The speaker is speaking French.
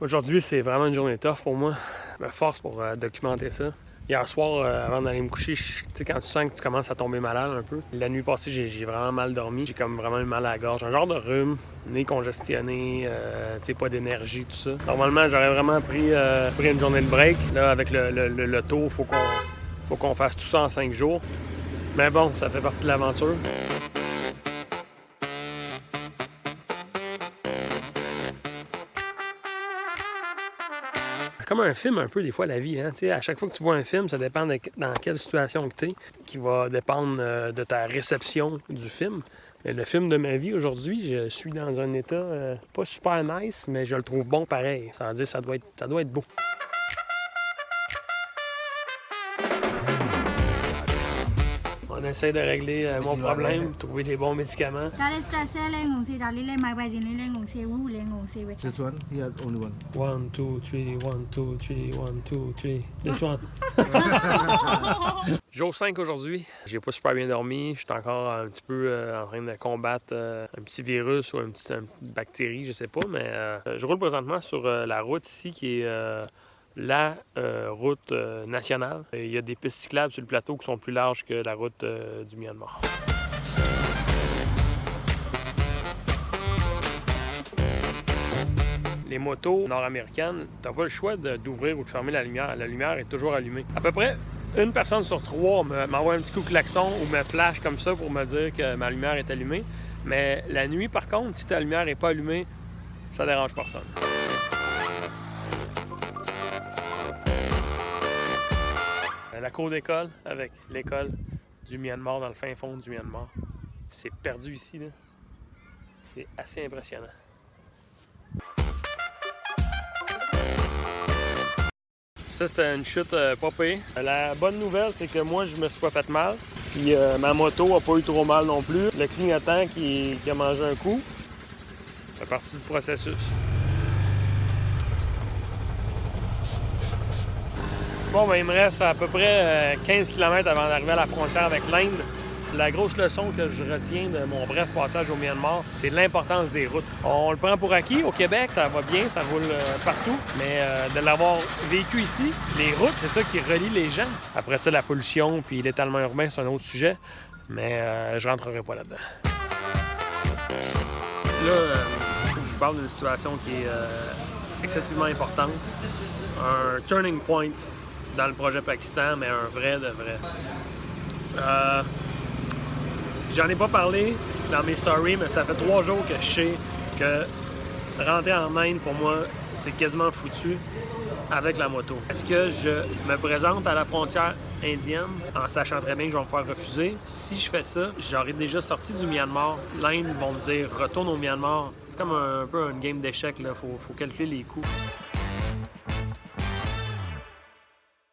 Aujourd'hui, c'est vraiment une journée tough pour moi. Je me force pour documenter ça. Hier soir, avant d'aller me coucher, tu sais, quand tu sens que tu commences à tomber malade un peu. La nuit passée, j'ai vraiment mal dormi. J'ai comme vraiment eu mal à la gorge. Un genre de rhume, nez congestionné, tu sais, pas d'énergie, tout ça. Normalement, j'aurais vraiment pris une journée de break. Là, avec le taux, faut qu'on fasse tout ça en 5 jours. Mais bon, ça fait partie de l'aventure. C'est comme un film un peu des fois la vie, hein? T'sais, à chaque fois que tu vois un film, ça dépend dans quelle situation que tu es, qui va dépendre de ta réception du film. Mais le film de ma vie aujourd'hui, je suis dans un état pas super nice, mais je le trouve bon pareil. Ça veut dire ça doit être beau. On essaie de régler mon problème, trouver des bons médicaments. This one, here only one. 1, 2, 3, 1, 2, 3, 1, 2, 3. This one. Jour 5 aujourd'hui. J'ai pas super bien dormi. Je suis encore un petit peu en train de combattre un petit virus ou une petite bactérie, je sais pas. Mais je roule présentement sur la route ici qui est la route nationale. Il y a des pistes cyclables sur le plateau qui sont plus larges que la route du Myanmar. Les motos nord-américaines, t'as pas le choix d'ouvrir ou de fermer la lumière. La lumière est toujours allumée. À peu près une personne sur 3 m'envoie un petit coup de klaxon ou me flash comme ça pour me dire que ma lumière est allumée. Mais la nuit, par contre, si ta lumière n'est pas allumée, ça dérange personne. La cour d'école avec l'école du Myanmar dans le fin fond du Myanmar. C'est perdu ici, là. C'est assez impressionnant. Ça, c'était une chute pas pire. La bonne nouvelle, c'est que moi, je me suis pas fait mal. Puis ma moto a pas eu trop mal non plus. Le clignotant qui a mangé un coup, ça fait partie du processus. Bon, ben, il me reste à peu près 15 km avant d'arriver à la frontière avec l'Inde. La grosse leçon que je retiens de mon bref passage au Myanmar, c'est l'importance des routes. On le prend pour acquis. Au Québec, ça va bien, ça roule partout. Mais de l'avoir vécu ici, les routes, c'est ça qui relie les gens. Après ça, la pollution puis l'étalement urbain, c'est un autre sujet. Mais je rentrerai pas là-dedans. Là, faut que je vous parle d'une situation qui est excessivement importante. Un turning point dans le projet Pakistan, mais un vrai de vrai. J'en ai pas parlé dans mes stories, mais ça fait 3 jours que je sais que rentrer en Inde, pour moi, c'est quasiment foutu avec la moto. Est-ce que je me présente à la frontière indienne en sachant très bien que je vais me faire refuser? Si je fais ça, j'aurais déjà sorti du Myanmar. L'Inde vont me dire « retourne au Myanmar ». C'est comme un peu une game d'échecs, là. Faut calculer les coûts.